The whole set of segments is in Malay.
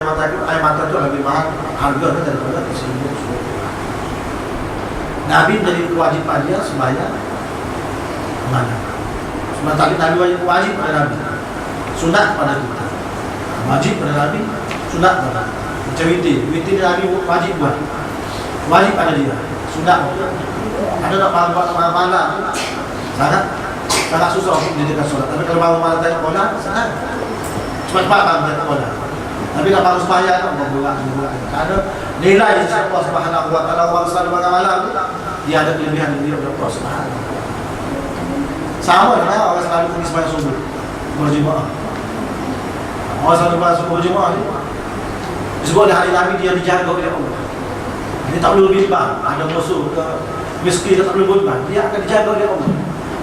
mata itu, air mata itu lebih mahal harganya daripada tersebut. Nabi menjadi kewajiban dia sembahyang mana? Sementara Nabi wajib pada Nabi, sunat pada kita. Wajib pada Nabi, sunat pada. Macam witir Nabi wajib buat, wajib pada dia, sunat. Ada nak buat malam, sangat susah untuk menjadikan solat. Tapi kalau bangun malam tanya kola, senang. Cepat-cepat bangun tanya kola. Tapi nak bangun sembahyang tak berbulan. Ada nilai di sisi Allah Subhanahu Wa Taala. Orang selalu bangun malam, dia ada kelebihan dari Allah Subhanahu. Sama dengan orang selalu pergi sembahyang subuh berjemaah. Orang selalu masuk berjemaah ni. Disebut oleh hari Nabi dia dijaga oleh Allah. Dia tak perlu bimbang. Ada musuh ke miskin tak perlu bimbang. Dia akan dijaga oleh Allah.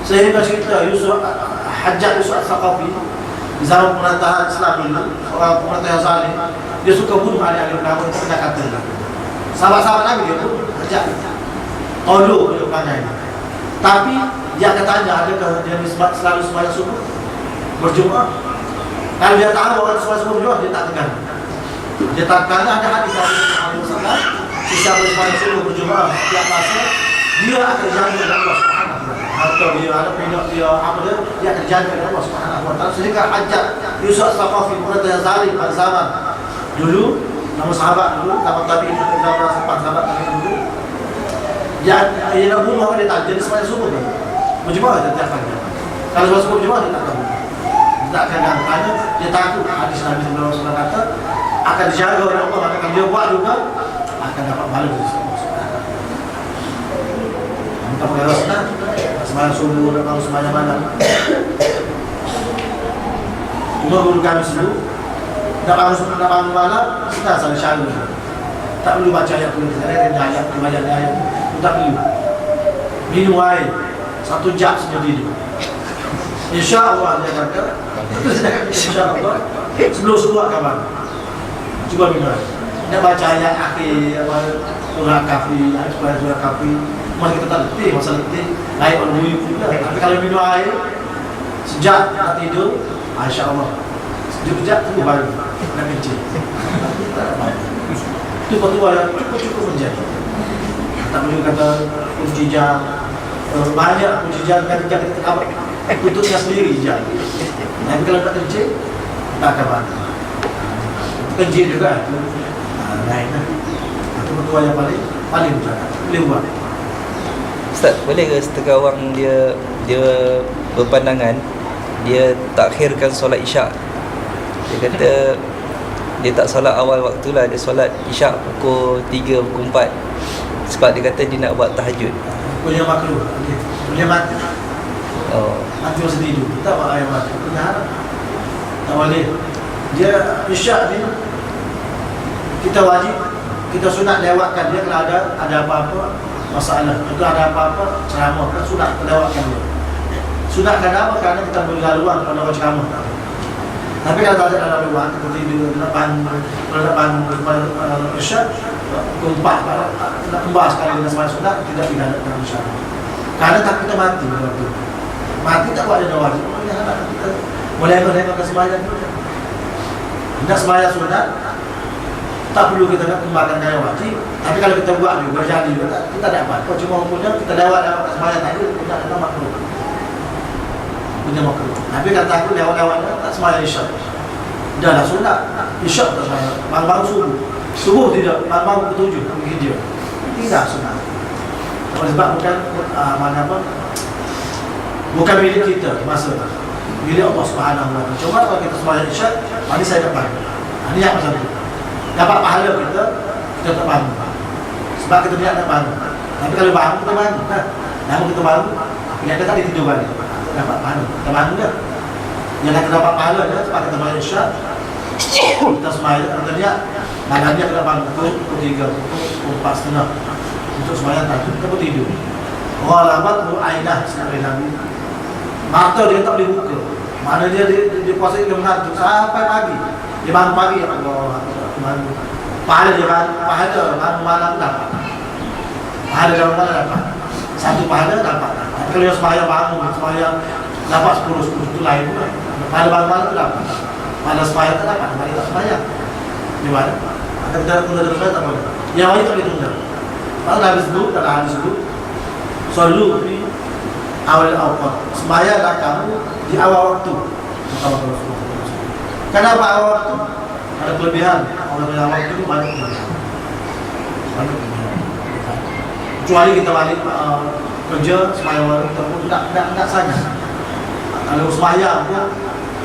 Sehingga cerita Hajjaj Yusuf Al-Thaqafi di zaman pemerintahan Islam dulu, orang pemerintah yang zalim, dia suka bunuh ahli-ahli ulama itu kena kata. Sahabat-sahabat Nabi dia pun Hajjaj tolong untuk perangai. Tapi dia akan tanya, adakah dia selalu sembahyang subuh berjemaah? Kalau dia tahu orang sembahyang subuh berjemaah, dia tak tekan. Dia tak tekan. Ada hadis dari Nabi Muhammad, sesiapa sembahyang subuh berjemaah setiap masa, dia akan dijaga oleh Allah Subhanahu Wa Taala. Atau dia ada pindah dia apa dia akan dijaga oleh Allah Subhanahu Wa Taala. Sehingga Hajjaj Yusuf Al-Thaqafi pemerintah yang zalim pada zaman dulu, nama sahabat dulu, nama tabi'in zaman sahabat dulu, dia nak bunuh orang dia tak jadi sembahyang subuh kan. Berjemaah dia tak akan. Kalau sembahyang subuh berjemaah dia tak akan. Dia tak akan kerana dia takut hadis Nabi sallallahu alaihi wasallam kata akan dijaga oleh Allah, akan dia buat juga akan dapat pahala dari Allah Subhanahu. Kita perkara sunat sembahyang subuh dan kalau sembahyang malam. Cuma guru kami dulu nak bangun malam sudah saling syarat. Tak perlu baca ayat tulis ayat baca ayat. Tak perlu. Minum air 1 jam saja tidur. InsyaAllah dia kata, InsyaAllah sebelum subuh kawan. Cuba minum air. Nak baca ayat akhir surah Kahfi, surah Kahfi. Masa kita tak letih, masa letih air on-buyu juga. Tapi kalau minum air sejak nak tidur, InsyaAllah sekejap tu baru nak kencing. Itu petua yang cukup menjadi. Tak boleh kata kunci jam banyak kunci jam kan kita tutupnya sendiri jam. Tapi kalau tak kencing tak akan bantu. Kencing juga itu lain lah. Itu petua yang paling berjalan. Boleh buat. Ustaz, boleh ke setengah orang dia berpandangan dia takhirkan solat isyak. Dia kata dia tak solat awal waktu lah, dia solat isyak pukul 3, pukul 4. Sebab dia kata dia nak buat tahajud. Punya makruh. Punya mati. Oh. Mati masa tidur. Tak buat ayam mati. Punya harap. Tak boleh. Dia isyak ni kita wajib, kita sunat lewatkan dia kalau ada apa-apa masalah. Kalau ada apa-apa ceramah kan sunat lewatkan dia. Sunat kenapa? Kerana kita beri laluan kalau orang ceramah. Tapi kalau tak ada laluan, kita tidur depan isyak kumpat nak kembas sekali dengan sembahyang sunat tidak pidana dalam isyarat. Kerana tak kita mati betul. Mati tak buat ada wajib. Kita boleh ke sembahyang kita. Nak sembahyang sunat tak perlu kita nak kembangkan gaya wajib. Tapi kalau kita buat juga jadi juga kita tak dapat. Kau cuma punya kita lewat sembahyang tadi kita ada makruh. Punya makruh. Tapi kata aku lewat tak sembahyang isyak. Dah lah sunat. Isyak tak sembahyang. Baru subuh. Subuh tidak, malam pukul 7 pergi dia. Tidak sunat. Sebab bukan bukan milik kita masa tu. Milik Allah Subhanahu Wa Taala. Cuma kalau kita sembahyang isyak, mari saya dapat. Ini yang pasal tu. Dapat pahala kita tak bangun. Sebab kita tidak nak bangun. Tapi kalau bangun kita bangun. Namun kita bangun, kita tak tidur balik. Dapat pahala. Kita bangun dah. Yang kita dapat pahala dah sebab kita sembahyang isyak. Kita sembahyang artinya malamnya kita bangun pukul 3, pukul 4:30 untuk sembahyang tahajud, kita pun tidur. Ghalabat ainah sampai Nabi. Mata dia tak boleh buka. Mana dia puasa dia mengantuk sampai pagi. Dia bangun pagi Allah. Pahala dia bangun malam dapat. Pahala dia bangun malam dapat. Satu pahala dapat. Kalau dia sembahyang sembahyang dapat 10 itu lain pula. Pahala bangun malam tu dapat. Pahala sembahyang tak dapat, mari tak sembahyang. Gimana? Ada kita tunda terus tak boleh. Yang wajib tak ditunda. Kalau dah habis dulu, dah habis dulu. Selalu di awal awal. Sembahyang dah kamu di awal waktu. Kenapa awal waktu? Ada kelebihan. Awal waktu itu banyak kelebihan. Banyak kelebihan. Kecuali kita balik kerja sembahyang waktu kita pun tak saja. Kalau sembahyang pun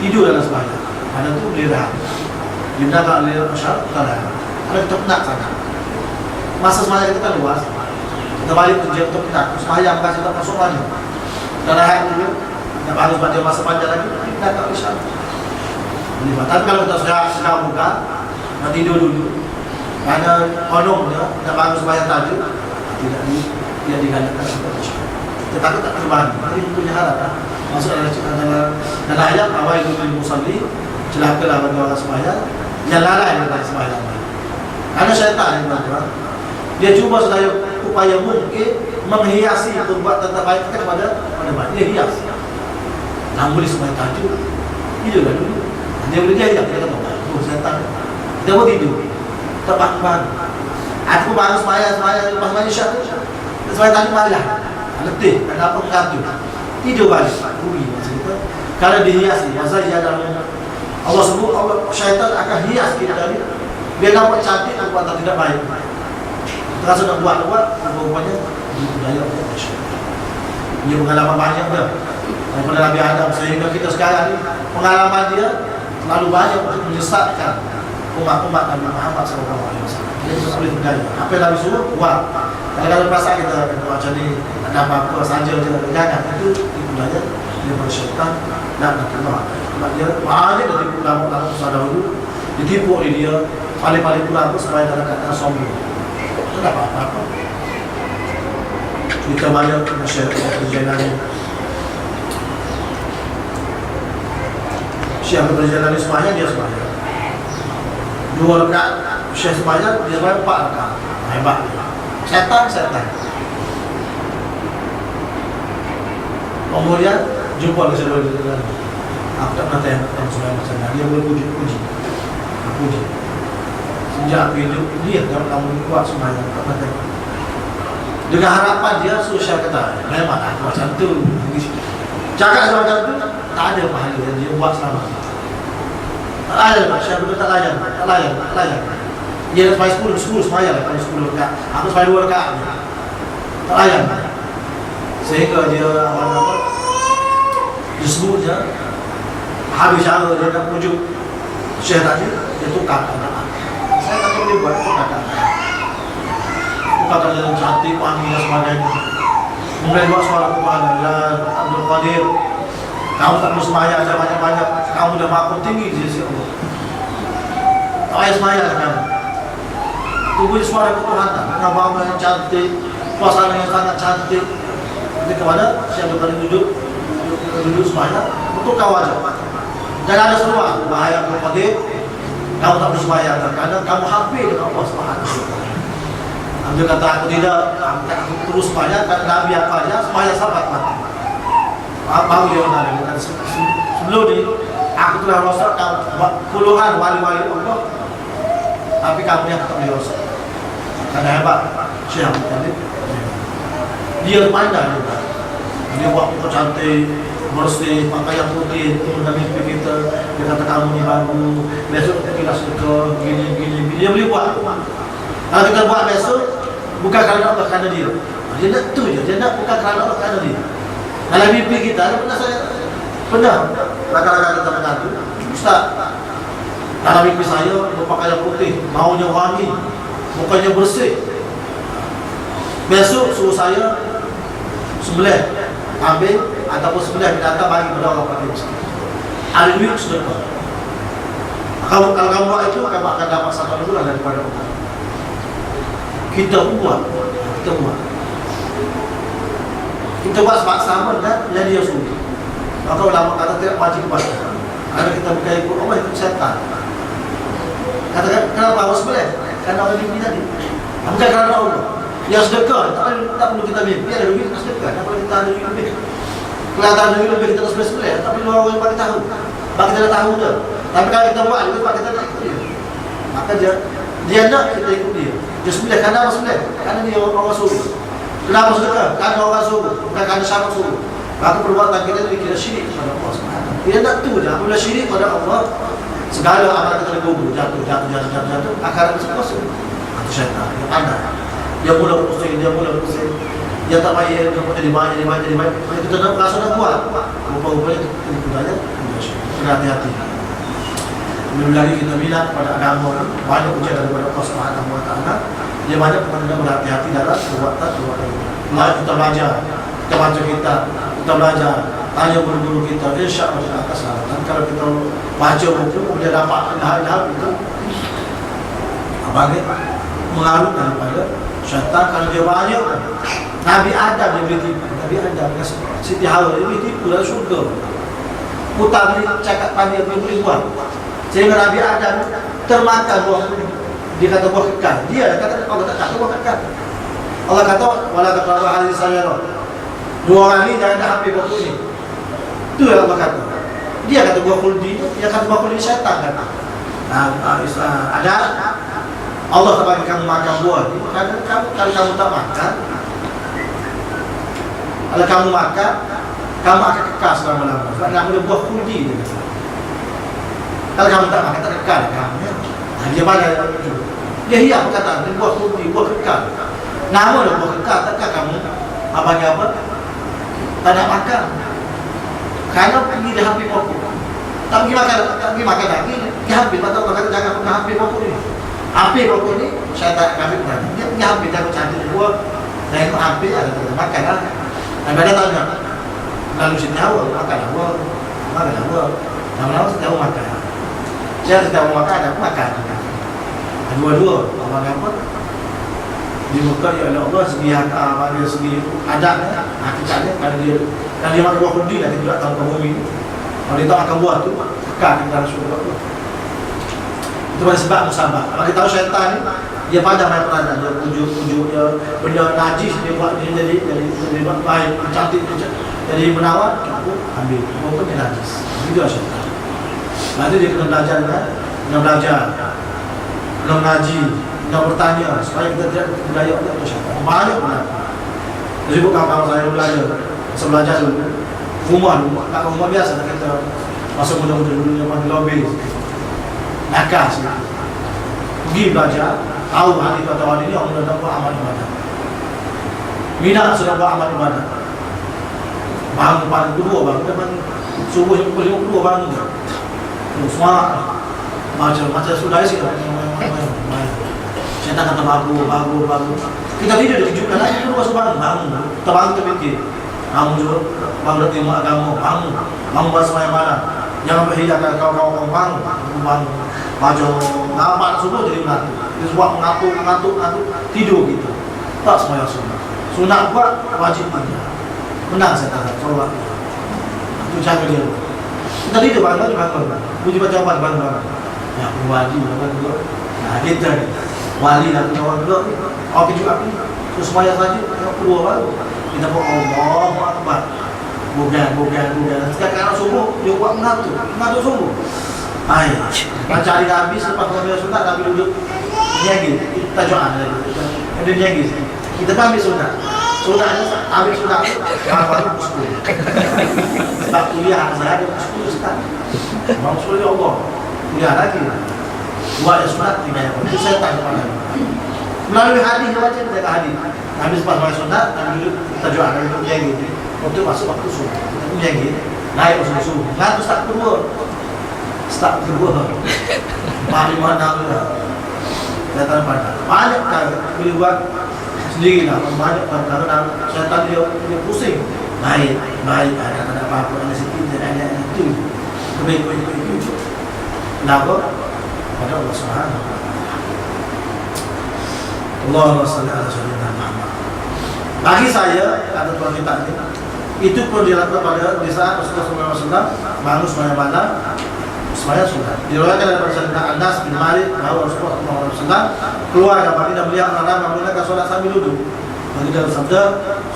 tidur dalam sembahyang. Ada tu boleh rehat. Dia tak boleh masyarakat kita rehat. Kalau kita penat sangat. Masa sembahyang kita luas. Kita balik kerja kita penat. Sembahyang bukan kita masuk balik. Kita rehat dulu. Kita harus baca masa panjang lagi. Kita tak boleh syarat. Tapi kalau kita sudah buka, nak tidur dulu. Kerana konongnya kita bangun sembahyang tadi tidak digandakan seperti itu. Kita takut tak terbang. Nanti punya harap. Masuk dalam ayat awal itu musalli celakalah bagi orang sembahyang yang lalai dalam sembahyang. Karena syaitan yang bergerak, dia cuba sedaya upaya mungkin menghiasi perbuatan terbaik kita kepada baik. Dia hias. Nak boleh sembahyang tahajud, tidurlah dulu. Dia boleh dia kita kata, oh syaitan. Kita pun tidur, terbang. Aku baru sembahyang lepas sembahyang syak tu, sembahyang tadi malam, letih, ada apa mengantuk. Tidur balik, rugi macam itu. Kalau dihiasi, masa dia dalam Allah sebut, Allah syaitan akan hias kita tadi. Dia nampak cantik, nampak tak tidak baik. Terasa nak buat, rupanya budaya Allah syaitan. Dia pengalaman banyak dah daripada Nabi Adam sehingga kita sekarang ni pengalaman dia terlalu banyak untuk menyesatkan umat-umat Nabi Muhammad SAW. Dia tak boleh berdaya. Apa yang Nabi suruh, buat. Kadang-kadang perasaan kita macam ni, ada apa-apa saja je, jangan. Itu budaya daripada syaitan dan Allah. Sebab dia banyak dia tipu lama-lama usaha dahulu, ditipu oleh dia, paling-paling pulang tu supaya dalam keadaan sombong. Itu tak apa-apa. Kita banyak masyarakat perjalanan Syekh berjalan di semuanya, dia semuanya 2 rakaat, Syekh semuanya, dia semuanya 4 rakaat. Hebat. Setan. Kemudian jumpa ke saudara dia. Aku tak pernah tanya saudara macam mana. Dia boleh puji. Sejak aku hidup, dia dalam kamu kuat semuanya. Tak pernah tanya. Dengan harapan dia, Syekh kata, memang aku macam tu. Cakap macam tu, tak ada pahala yang dia buat selama. Tak layan, Syekh betul tak layan. Dia sampai 10 semayang lah, kalau 10 rakaat. Aku sampai 2 rakaat. Tak layan. Sehingga dia dia sebut je, habis cara dia nak pujuk Syekh tadi, dia tukar keadaan. Saya tak boleh buat tukar keadaan. Tukar keadaan cantik, wangi dan sebagainya. Kemudian buat suara kepada Abdul Qadir, kamu tak perlu semayang aja banyak-banyak. Kamu dah makhluk tinggi di sisi Allah. Tak payah semayang kamu. Tunggu suara ketuhanan, nama yang cantik, suasana yang sangat cantik. Nanti kepada siapa yang duduk semayang, untuk kau aja. Jangan ada seruan, bahaya Abdul Qadir, kamu tak perlu semayang. Kadang kamu hampir dengan Allah SWT. Dia kata aku tidak, aku terus semayang, dan Nabi apa aja, semayang sahabat mati. Baru dia benar. Sebelum ni, aku telah rosak puluhan wali-wali Allah, tapi kamu yang tak boleh rosak. Karena hebat Syekh Abdul Qadir. Dia pandai juga. Dia buat muka cantik, bersih, pakai yang putih, kemudian mimpi kita. Dia kata kamu ni baru, besok kita suka gini. Dia boleh buat. Kalau kita buat besok, bukan kerana Allah, kerana dia. Dia nak tu je, dia nak bukan kerana Allah, kerana dia. Dalam mimpi kita, pernah rakan-rakan kita mengadu, Ustaz, dalam mimpi saya berpakaian putih, baunya wangi, mukanya bersih. Besok suruh saya sebelah kambing ataupun sebelah binatang bagi kepada orang fakir miskin. Hari ini sedekah. Kalau kamu buat itu, kamu akan dapat satu bulan daripada Allah. Kita buat sebab sama dan yang dia suruh. Maka ulama kata tidak wajib buat. Kalau kita bukan ikut Allah, ikut syaitan. Katakan kenapa harus sebelah? Kerana Allah mimpi tadi. Bukan kerana Allah. Yang sedekah, tak perlu kita mimpi, ada duit kita sedekah. Tak perlu kita ada duit lebih. Kalau tak ada duit lebih, kita sebelah-sebelah. Tak perlu orang yang bagi tahu. Bagi kita dah tahu dah. Tapi kalau kita buat, sebab kita nak ikut dia. Maka dia nak kita ikut dia. Dia sembelih kerana apa sembelih? Kerana dia orang suruh. Kenapa sedekah? Kerana orang suruh, bukan kerana syarat suruh. Maka perbuatan kita itu dikira syirik kepada Allah Subhanahu. Dia tak tu je. Apabila syirik kepada Allah, segala amalan kita gugur, jatuh. Akhirat itu kosong. Itu syaitan. Dia pandai. Dia mula berpusing. Dia tak baik. Dia jadi baik. Kita nak rasa nak buat. Rupa-rupanya itu budaya. Kena hati-hati. Belum lagi kita minat pada agama, banyak ujian daripada Allah Subhanahu Wa Taala. Dia banyak kita berhati-hati dalam perbuatan. Kita belajar kita belajar, tanya guru-guru kita, insya-Allah kita akan selamat. Kalau kita baca buku, dia dapat hal-hal itu bagi mengaruh daripada syaitan. Kalau dia banyak, Nabi Adam dia boleh tipu. Nabi Adam, Siti Hawa dia boleh tipu dalam syurga. Putar boleh cakap panggil, dia boleh buat. Sehingga Nabi Adam termakan buah, dia kata buah kekal. Dia kata, Allah tak kata buah kekal. Allah kata, wala taqrabu hadhihi sajarah. Dua orang ni jangan dah hampir buah ini. Itu yang Allah kata. Dia kata buah khuldi, dia kata buah khuldi syaitan kata. Ada Allah tak bagi kamu makan buah ni. Kalau kamu tak makan, kalau kamu makan, kamu akan kekal selama-lamanya. Sebab nama dia buah khuldi dia kata. Kalau kamu tak makan, tak kekal kamu. Dia pandai itu. Dia hias perkataan, dia buah khuldi, buah kekal. Nama dia buah kekal, takkan kamu apa-apa tak nak makan. Kerana pergi dia hampir pokok. Tak pergi makan lagi, dia hampir. Maka Allah kata jangan pernah hampir pokok ni. Hampir pokok ni, saya tak kafir berani. Dia pergi hampir, jangan cantik buah. Dan itu hampir, ada kita makan lah. Dan pada tanya, lalu Siti Hawa, makan awal. Lama-lama Siti Hawa makan. Saya Siti Hawa makan, aku makan. Dua-dua, Allah apa? Dibuka oleh Allah segi segi adatnya, hakikatnya kalau dia makan buah khuldi nanti tidak tahu ke bumi. Kalau dia tak makan buah tu, kekal di dalam syurga tu. Itu pada sebab musabah. Kalau kita tahu syaitan ni, dia pandang main peranan, dia pujuk dia benda najis dia buat dia jadi baik, cantik, jadi menawan, aku ambil. Bukan dia najis. Itu syaitan. Nanti dia kena belajar, kena ngaji, nak bertanya supaya kita tidak belajar oleh syaitan. Banyak benar. Jadi bukan kawan saya belajar dulu. Rumah biasa kita masa muda-muda dulu zaman lobby. Nakas. Pergi belajar, tahu hari kata hari ini orang dah buat amal ibadah. Minat sudah buat amal ibadah. Bangun pagi kedua subuh pukul 5 bangun. Semua macam sudah isi Syaitan kata bagus. Kita tidak dikejutkan lagi kedua sebangun. Bangun terfikir. Bangun juga. Bangun terima agama. Bangun bahasa yang mana. Jangan berhidapkan kawan-kawan bangun. Baca nampak subuh jadi mengantuk. Dia sebab mengantuk tidur kita. Tak semua yang sunat. Sunat buat wajib punya. Menang saya kata. Solat. Itu cara dia. Kita tidur bangun. Puji baca apa bangun. Ya wajib bangun. Nah kita ni. Wali nak kawan juga. Apa juga ni? Terus semaya saja. Yang kedua baru. Kita buat Allahu Akbar. Bukan. Sekarang subuh dia buat mengatur subuh. Baik. Baca hari habis lepas mengambil sunat Nabi duduk niaga. Tajuan lagi. Dia niaga. Kita ambil sunat. Ambil sunat baru pukul 10. Sebab kuliah saya ada pukul 10 Ustaz. Bang Suri Allah. Kuliah lagi. Buat sunat tidak apa. Itu saya tanya pada melalui hadis dia baca kita hadis. Habis pas baca sunat, Nabi duduk tajuan Nabi duduk niaga. Waktu masuk waktu sunat. Kita niaga. Naik masuk subuh. Ngatur start kedua. Mari mana tu dah. Datang pada. Banyak kan boleh buat sendiri lah. Banyak kan syaitan dia pusing. Baik. Ada apa-apa ada sikit ada itu. Baik. Kenapa? Pada Allah Subhanahu wa taala. Allahumma shalli ala sayyidina Muhammad. Bagi saya kata tuan kita ini, itu perlu dilakukan pada di saat Rasulullah SAW bangun sembahyang malam. Semaya sudah diriwayatkan daripada Sayyidina Anas bin Malik bahwa Rasulullah SAW keluar dari pagi dan melihat orang menggunakan solat sambil duduk. Bagi dalam sabda,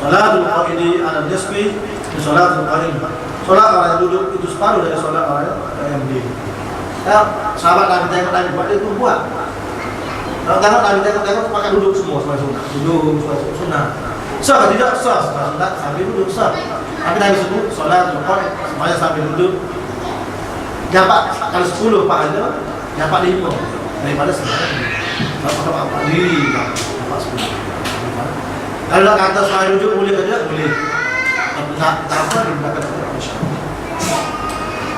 salatul qaidi ala nisfi di salatul qaim. Solat orang yang duduk itu separuh dari solat orang yang berdiri. Ya, sahabat Nabi tengok Nabi buat dia pun buat. Kalau tengok pakai duduk semua semua sunat. Duduk semua sunat. Sah atau tidak sah semua sunat sambil duduk sah. Tapi Nabi sebut solat rukuk semuanya sambil duduk. Dapat kalau 10 pahala, dapat 5 daripada sembahyang. Kalau apa diri dapat 10. Kalau nak kata sembahyang duduk boleh ke tidak? Boleh. Tak apa digunakan insya-Allah.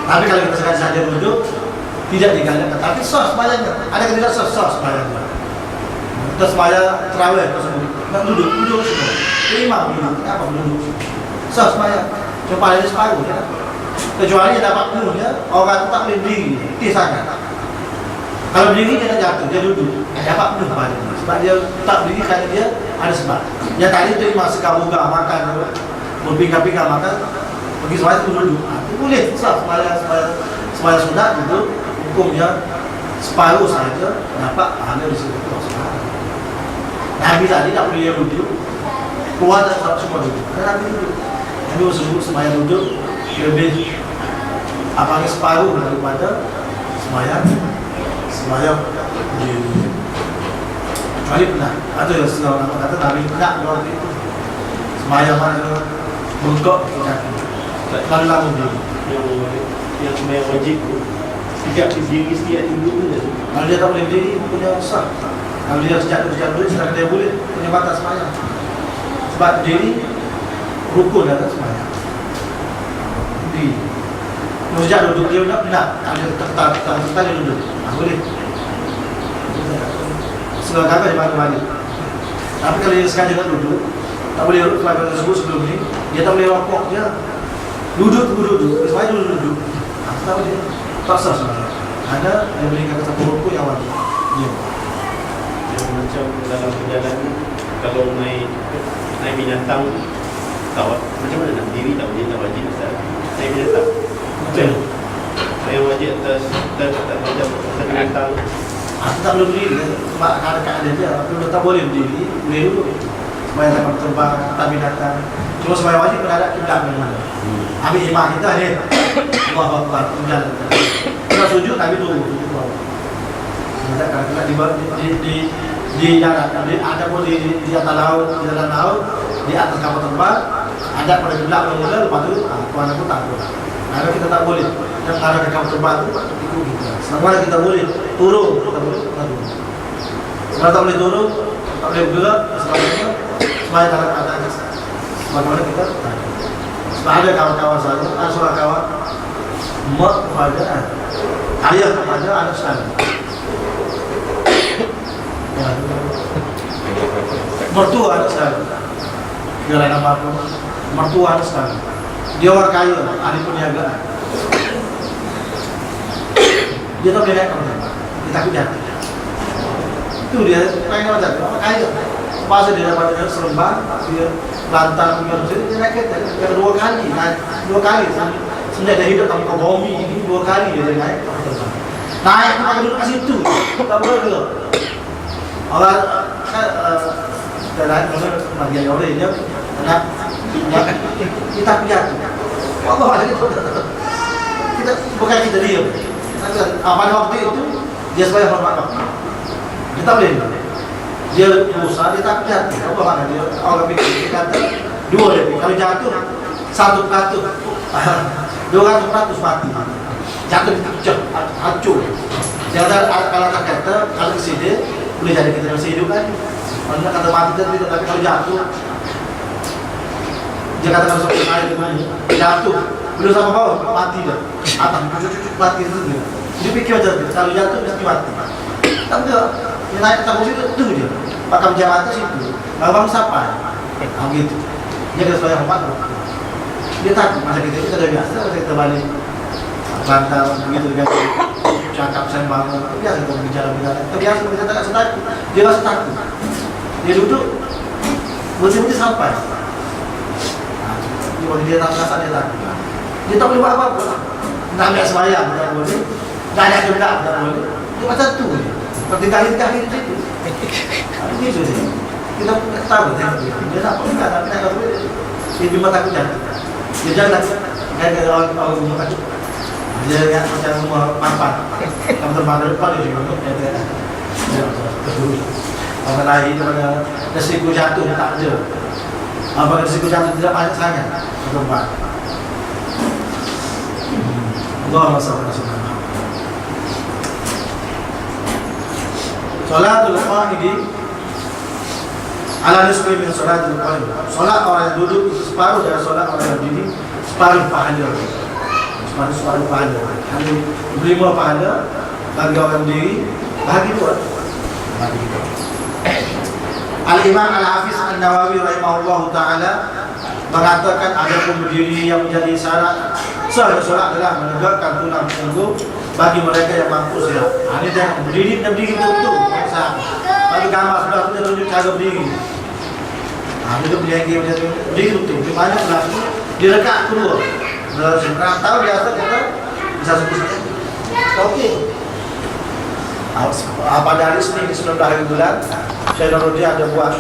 Tapi kalau kita saja duduk tidak digalakkan, tapi sah sembahyangnya. Ada yang tidak sah sembahyangnya. Kita sembahyang tarawih tersebut, nak duduk semua. Imam duduk, apa duduk? Sah sembahyang. Cuma ada separuh ya. Kecuali dia dapat penuhnya, orang tak boleh berdiri, sangat. Kalau berdiri dia tak jatuh, dia duduk, dapat penuh badannya. Sebab dia tak berdiri kerana dia ada sebab. Yang tadi tu imam sekar-buka makan, berpinggang-pinggang makan, pergi sembahyang tu duduk. Itu boleh, sah sembahyang sunat duduk, hukumnya separuh saja dapat pahala di situ. Nabi tadi tak boleh duduk, keluar tak semua duduk. Kerana Nabi duduk. Nabi sebut sembahyang duduk lebih apalagi separuh daripada sembahyang di kecuali pernah ada yang setengah orang kata Nabi tidak luar itu sembahyang mana bengkok kaki lalu lama diri yang sembahyang wajib tu tidak berdiri setia duduk tu. Kalau dia tak boleh berdiri punya sah. Kalau dia sejak duduk sedang dia boleh punya batas sembahyang. Sebab berdiri rukun dalam sembahyang. Berdiri. Sejak duduk dia nak ada dia duduk. Boleh. Segala kata dia balik. Tapi kalau dia sekali nak duduk, tak boleh pelajaran tersebut sebelum ni, dia tak boleh rokok dia. Duduk. Semuanya duduk. Tak boleh. Tak sah sebenarnya. Ada yang berikan satu rokok yang wajib. Dia. Yang macam dalam perjalanan kalau naik binatang tawak macam mana nak diri tak boleh tak wajib Ustaz. Naik binatang. Betul. Saya wajib atas macam binatang. Aku tak boleh berdiri sebab ada keadaan dia. Aku tak boleh berdiri, boleh duduk. Supaya dapat terbang, tak binatang. Cuma supaya wajib berada kiblat mana. Ambil imam kita ni. Allahu Akbar, berjalan. Kita sujud tapi turun. Tidak kadang-kadang di darat, ada pun di atas laut, di dalam laut, di atas kapal terbang, ada pada kiblat mula, lepas tu Tuhan aku tak boleh. Kalau kita tak boleh, yang ada ke kapal terbang tu ikut kita. Selama kita boleh turun, kita boleh turun. Selama tak boleh turun, tak boleh bergerak, selamanya semua dalam keadaan sebagaimana kita tak. Sebab ada kawan-kawan saya, ada seorang kawan mak kepada ayah kepada anak saya. Mertua anak saya. Dia lain apa-apa. Mertua anak saya. Dia orang kaya, ahli perniagaan. Dia tak boleh naik kapal terbang. Dia takut jatuh. Itu dia naik kapal terbang. Orang kaya. Masa dia dapat seremban, dia lantar dia naik kereta. Dia dua kali. Semenjak dia hidup tanpa bumi ini 2 kali dia naik kapal terbang. Naik tu pakai duduk kat situ. Tak boleh ke? Orang kan kita naik bagi orang dia nak kita jatuh. Allah ada kita bukan kita diam. Pada waktu itu dia sebagai hormat waktu. Kita boleh dia berusaha dia tak jatuh. Apa makna dia orang fikir kata 2 lebih kalau jatuh 1% 200% mati. Jatuh pecah, hancur. Jangan kalau kata kalau kesini boleh jadi kita masih hidup kan. Kalau nak kata mati tidak, tapi kalau jatuh dia kata kalau sampai air di mana jatuh belum sama bawah mati dah. Atas mati itu dia. Dia fikir macam tu. Kalau jatuh mesti mati. Tak enggak. Dia naik ke kursi itu dia. Pakai jam atas itu. Abang sampai. Begitu. Dia kena sesuai hormat. Dia takut masa kita dah biasa masa kita balik bantal begitu dengan cakap sembang biasa kita bicara terbiasa kita tak takut. Dia rasa takut. Dia duduk mesti sampai. Dia tak rasa dia takut. Dia tak boleh buat apa-apa. Nak ambil sembahyang tak boleh. Tak ada kena tak boleh. Dia macam tu je. Seperti kali-kali di situ. Begitu je. Kita tahu dia tak boleh tak boleh. Dia cuma takut jatuh. Dia jangan orang rumah takut. Dia macam rumah papan. Kamu terbang dari depan dia juga. Orang lain daripada resiko jatuh tak ada. Apabila resiko jatuh tidak banyak sangat tempat. Allah SWT. Salatul qa'idi ala nisbi min salatul qa'id. Salat orang yang duduk itu separuh dari salat orang yang berdiri, separuh pahala. Separuh pahala. Hanya 5 pahala bagi orang berdiri, bagi dua. Al-Imam Al-Hafiz An-Nawawi rahimahullah ta'ala mengatakan ada pun berdiri yang menjadi syarat sah solat adalah menegakkan tulang punggung bagi mereka yang mampu sihat. Ini jangan berdiri betul-betul. Bagi gambar sebelah tu dia tunjuk cara berdiri. Dia berdiri macam tu, berdiri betul. Di mana sebelah tu dia rekat keluar. Orang tahu biasa kita bisa sebut. Okey. Pada hari Senin di 19 hari bulan, Syekh Nurudi ada buat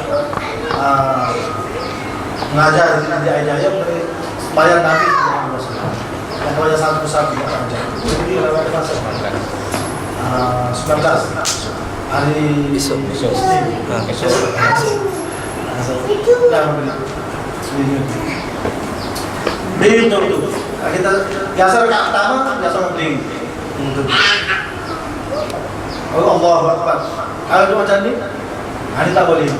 mengajar di Nabi Jaya mengenai sembahyang Nabi Muhammad SAW. Yang banyak satu persatu yang akan jadi. Jadi lewat masa 19 hari Esok. Senin. Esok. Berdiri betul-betul. Kita biasa rekat pertama biasa berdiri. Allahu Akbar. Kalau dia macam ni, ini tak boleh.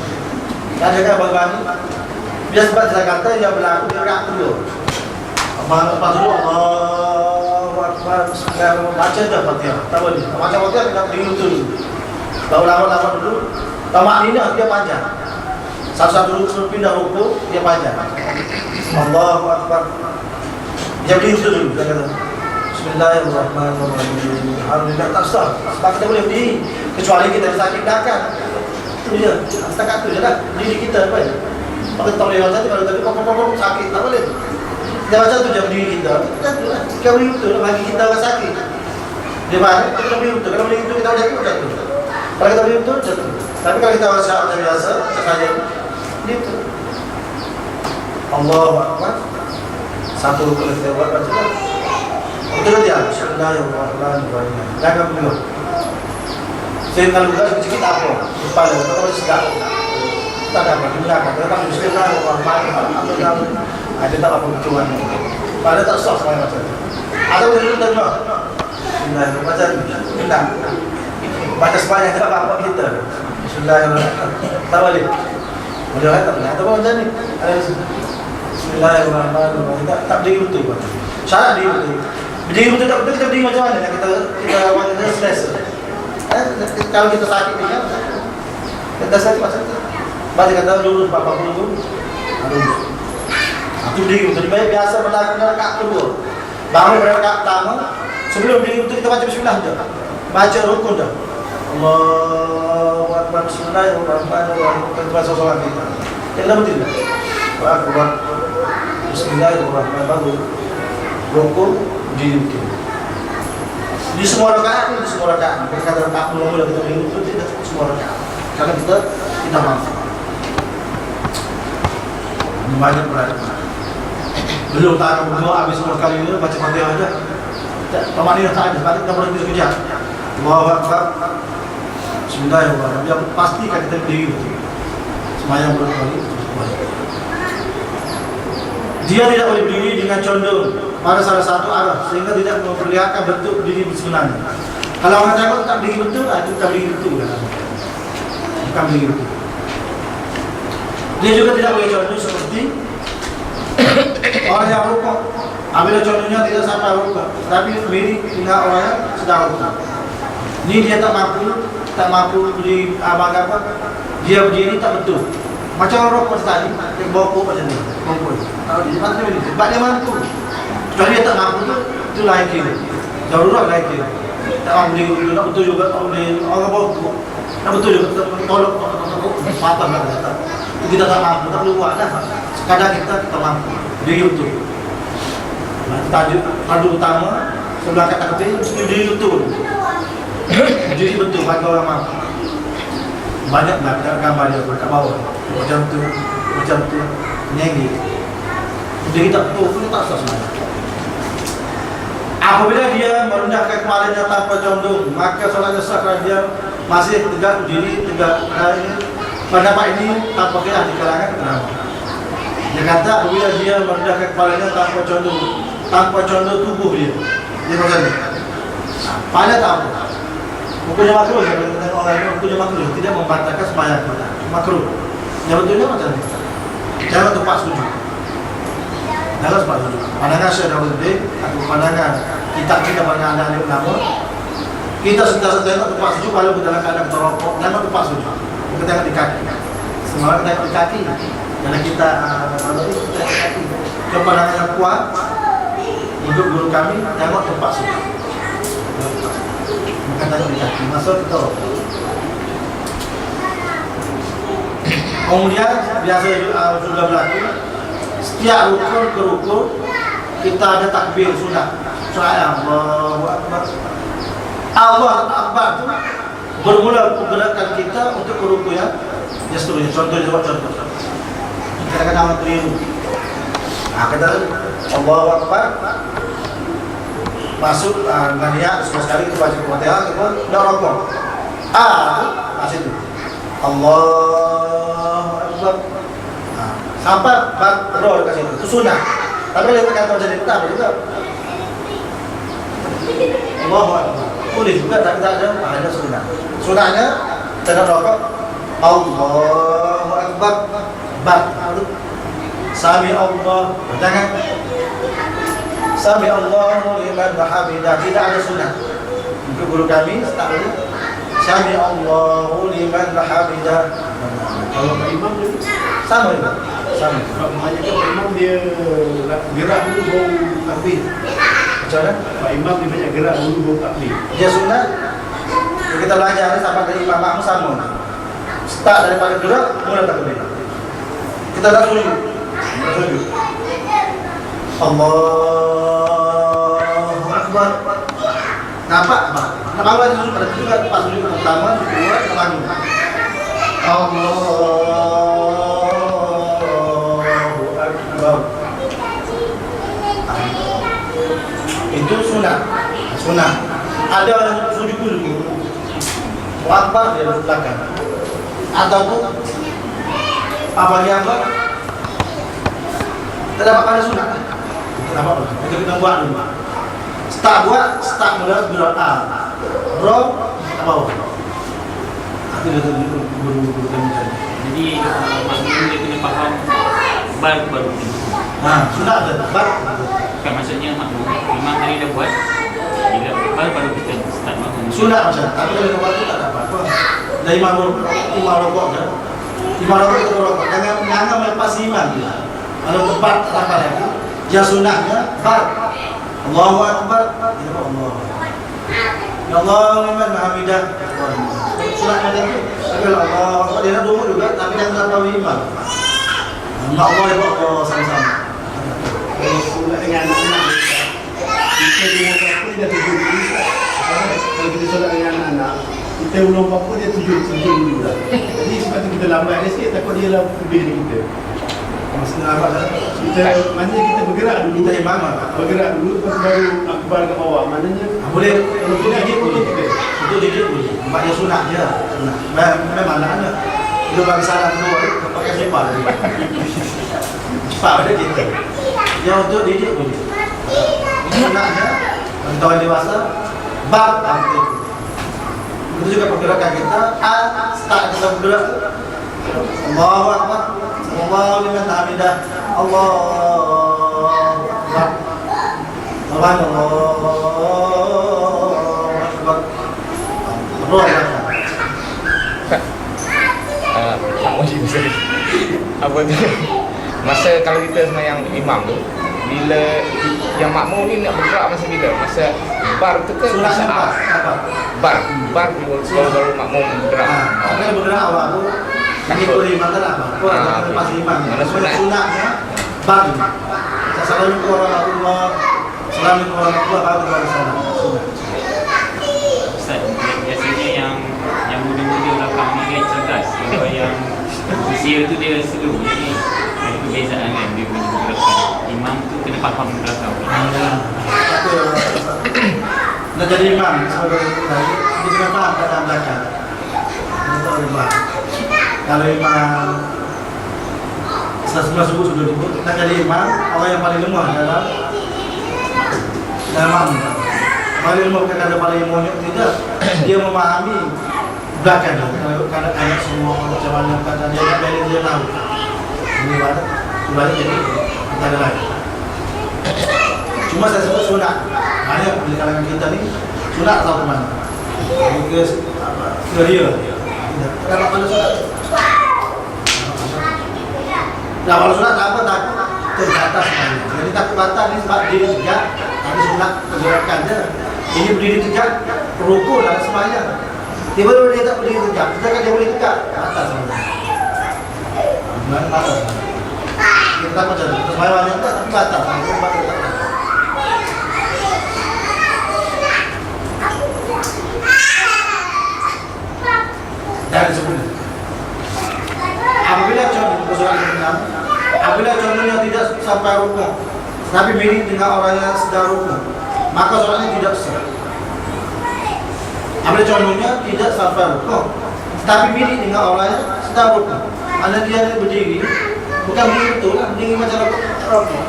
Kan jaga bang-bang ni. Biasa sebab saya kata dia berlaku dia rekat kedua. Abang lepas dulu Allahu Akbar. Bismillahirrahmanirrahim. Baca dah Fatihah. Tak boleh. Macam Fatihah kita berdiri betul. Tahu lama-lama dulu. Tamak ni dia panjang. Satu-satu dulu pindah rukuk dia panjang. Allahu Akbar. Dia berdiri betul dulu. Dia kata Bismillahirrahmanirrahim. Alhamdulillah tak sah. Sebab kita boleh berdiri kecuali kita sakit dakan. Itu je. Setakat tu je lah. Diri kita apa ya? Maka tak boleh macam tu. Kalau tadi pokok-pokok sakit tak boleh. Dia macam tu je berdiri kita. Kita berdiri betul lah bagi kita orang sakit. Dia mana? Kita berdiri betul. Kalau berdiri betul kita boleh jatuh. Kalau kita berdiri betul jatuh. Tapi kalau kita orang syarat biasa saja gitu. Allahu Akbar. Satu rukun kita buat baca lah. Betul dia. Bismillahirrahmanirrahim. Jangan dulu. Saya kalau buka sedikit apa? Kepala kita masih sedap. Tak ada apa. Kita akan tetap Bismillahirrahmanirrahim. Ada tak apa kecuan. Pada tak sah sama macam tu. Atau kita tengok. Bismillahirrahmanirrahim. Macam baca sebanyak tak apa kita. Bismillahirrahmanirrahim. Tak boleh. Boleh tak boleh. Atau macam ni. Bismillahirrahmanirrahim. Tak berdiri betul. Syarat diri betul. Berdiri betul tak betul kita berdiri macam mana? Kita wanita selesa. Kalau kita sakit ni kan, kita sakit macam tu. Baca kata lurus 40 tu. Lurus. Itu berdiri betul. Biasa berlaku rakaat kedua. Bangun rakaat pertama. Sebelum berdiri betul kita baca bismillah je. Baca rukun je. Allahu Akbar. Bismillahirrahmanirrahim. Kita baca solat kita. Kita betul tak? Akbar. Bismillahirrahmanirrahim. Rukun berdiri betul. Di semua rakaat, di semua rakaat. Kita kata rakaat mula-mula kita berdiri betul tidak semua rakaat. Karena kita mampu. Ini banyak berada. Belum tak akan berdoa habis semua kali ini baca Fatihah aja. Tamak ni tak ada. Sebab kita berhenti sekejap. Allahu Akbar. Bismillahirrahmanirrahim. Dia pastikan kita berdiri betul. Semayang berkali. Dia tidak boleh berdiri dengan condong pada salah satu arah sehingga tidak memperlihatkan bentuk berdiri sebenarnya. Kalau orang takut tak berdiri betul, itu bukan berdiri betul. Bukan berdiri betul. Dia juga tidak boleh condong seperti orang yang rukuk. Apabila condongnya tidak sampai rukuk, tapi mirip dengan orang yang sedang rukuk. Ini dia tak mampu berdiri apa? Dia berdiri tak betul. Macam orang rokok tadi, dia bokok macam ni. Bokok. Kalau dia macam ni, sebab dia mampu. Kalau dia tak mampu tu, itu lain kira. Darurat lain kira. Tak mampu dia nak betul juga, tak boleh. Orang bokok, nak betul juga, kita tolong, patah lah kata. Kita tak mampu, tak perlu buat dah. Sekadar kita mampu. Diri betul. Tajuk utama, sebelah kata kecil, diri betul. Diri betul bagi orang mampu. Banyak gambar dia kat bawah. Macam tu nyanyi. Dia tak tahu pun tak sah sebenarnya. Apabila dia merendahkan kepalanya tanpa condong, maka solatnya sah kerana dia masih tegak berdiri, tegak pendapat ini tak pakai di kalangan kenapa? Dia kata apabila dia merendahkan kepalanya tanpa condong tubuh dia maksudnya. Pada tak apa. Hukumnya makruh, kalau kita tengok orang ini hukumnya makruh, tidak membatalkan sembahyang kita. Makruh. Yang betulnya macam ni. Jangan tempat sujud. Jangan tempat sujud. Pandangan Syekh Daruddin atau pandangan kita banyak anak ulama, kita sentiasa tengok tempat sujud kalau kita dalam keadaan terrokok, jangan tempat sujud. Kita tengok di kaki. Semua kita tengok di kaki. Karena kita tengok di kaki. Kepandangan yang kuat untuk guru kami tengok tempat sujud. Bukan tengok di kaki. Masuk kita. Kemudian biasa sudah berlaku setiap rukun ke rukun kita ada takbir sunat. Allahu Akbar. Allahu Akbar itu bermula pergerakan kita untuk ke rukun yang seterusnya. Contohnya contoh. Kadang-kadang orang keliru. Kata Allahu Akbar masuk dengan niat sekali kita baca Fatihah kita dah rukun. Masih itu. Allahu Akbar. Sampai roh dekat situ. Itu sunat. Tapi kalau kita kata macam ni tak juga. Allahu Akbar. Boleh juga tapi tak ada sunat. Sunatnya tengah rokok Allahu Akbar. Sami Allah. Jangan Sami Allahu liman hamidah. Tidak ada sunat. Untuk guru kami tak boleh. Sami Allahu liman hamidah. Kalau Pak Imam dia Sama juga. Sama. kebanyakan Pak Imam dia gerak dulu baru takbir. Macam mana? Pak Imam dia banyak gerak dulu baru takbir. Dia sunat. Kita belajar ni sama dari Imam Makmum sama. Start daripada gerak mula takbir. Kita tak sujud. Allahu Akbar. Nampak tak? Nak bangun sujud pada juga pas sujud pertama, kedua, kita bangun. Allahu Akbar. Itu sunat. Ada orang sujud dulu. Akbar dia di belakang. Ataupun apa dia apa? Terdapat pada sunat. Kenapa? Itu kita buat dulu. Start mula A. Roh apa? Itu dia guru kami. Jadi maknanya dia kena faham bar baru ni. Sunat ada bar. Bukan maksudnya makmum imam tadi dah buat. Bila bar baru kita start makmum. Sunat macam. Tapi kalau buat tu tak dapat apa. Dari imam rokok kan. Imam rokok itu rokok. Jangan melepas imam dia. Kalau tepat apa lagi? Ya sunatnya bar. Allahu Akbar. Ya Allah. Ya Allah liman hamidah. Sunat macam tu. Tapi Allah Akbar dia dulu juga tapi jangan terlalu imam. Mak Allah ya Allah sama-sama. Kalau solat dengan anak-anak kita belum apa dia tujuh dulu. Kalau kita solat dengan anak-anak kita belum apa dia tujuh dulu dah. Jadi sebab tu kita lambat dia sikit takut dia lah lebih dari kita. Maksudnya apa dah? Kita maknanya kita bergerak dulu. Kita imam Bergerak dulu lepas baru akbar kat bawah. Maknanya boleh kalau kita dikit boleh. Itu dikit boleh. Maknanya sunat je. Memang ada. Dia bagi salam kedua pakai cepat lagi. Cepat pada kita. Yang untuk dikit boleh. Sunatnya untuk orang dewasa bab itu. Itu juga pergerakan kita. Start kita bergerak. Allahu Akbar. Allahu liman hamidah. Allahu Akbar. Allahu Akbar. Apa tu? Masa kalau kita semayang imam tu, bila yang makmum ni nak bergerak masa bila? Masa bar tu ke masa bar baru makmum bergerak. Tapi kalau bergerak awal tu mengikut imam tak apa. Kau nak lepas imam. Mana sunatnya bar. Assalamualaikum warahmatullahi wabarakatuh. Assalamualaikum warahmatullahi wabarakatuh. Ustaz, biasanya yang muda-muda belakang ni dia cerdas. Kalau yang usia tu dia slow. Jadi ada perbezaan kan dia punya pergerakan. Imam tu kena faham belakang. Nak jadi imam sebagai dia kena faham keadaan belakang. kita oleh Tuhan. Kalau imam setelah subuh sudah disebut, kita jadi imam orang yang paling lemah dalam paling lemah bukan ada paling monyok, tidak. Dia memahami belakang kalau ayat semua macam mana kata dia tahu. Ini baru jadi kita ada lain. Cuma saya sebut sunat. Banyak di kalangan kita ni sunat atau kemana? Ke dia. Kenapa kalau sunat? Nah kalau sunat apa takut terbatas sebenarnya. Jadi takut batas ni sebab diri tegak. Tadi sunat pergerakan dia. Ini berdiri tegak, rukuk dalam sembahyang. Tiba-tiba dia tak berdiri tegak. Sedangkan dia boleh tegak atas sebenarnya. Bukan batas. Kita tak macam tu. Sembahyang banyak tak tapi batas. Dan sebelum apabila contohnya tidak sampai rukuk, tapi mirip dengan orang yang sedang rukuk, maka solatnya tidak sah. Apabila contohnya tidak sampai rukuk, tapi mirip dengan orang yang sedang rukuk, anda dia berdiri, bukan berdiri betul lah, berdiri macam rokok,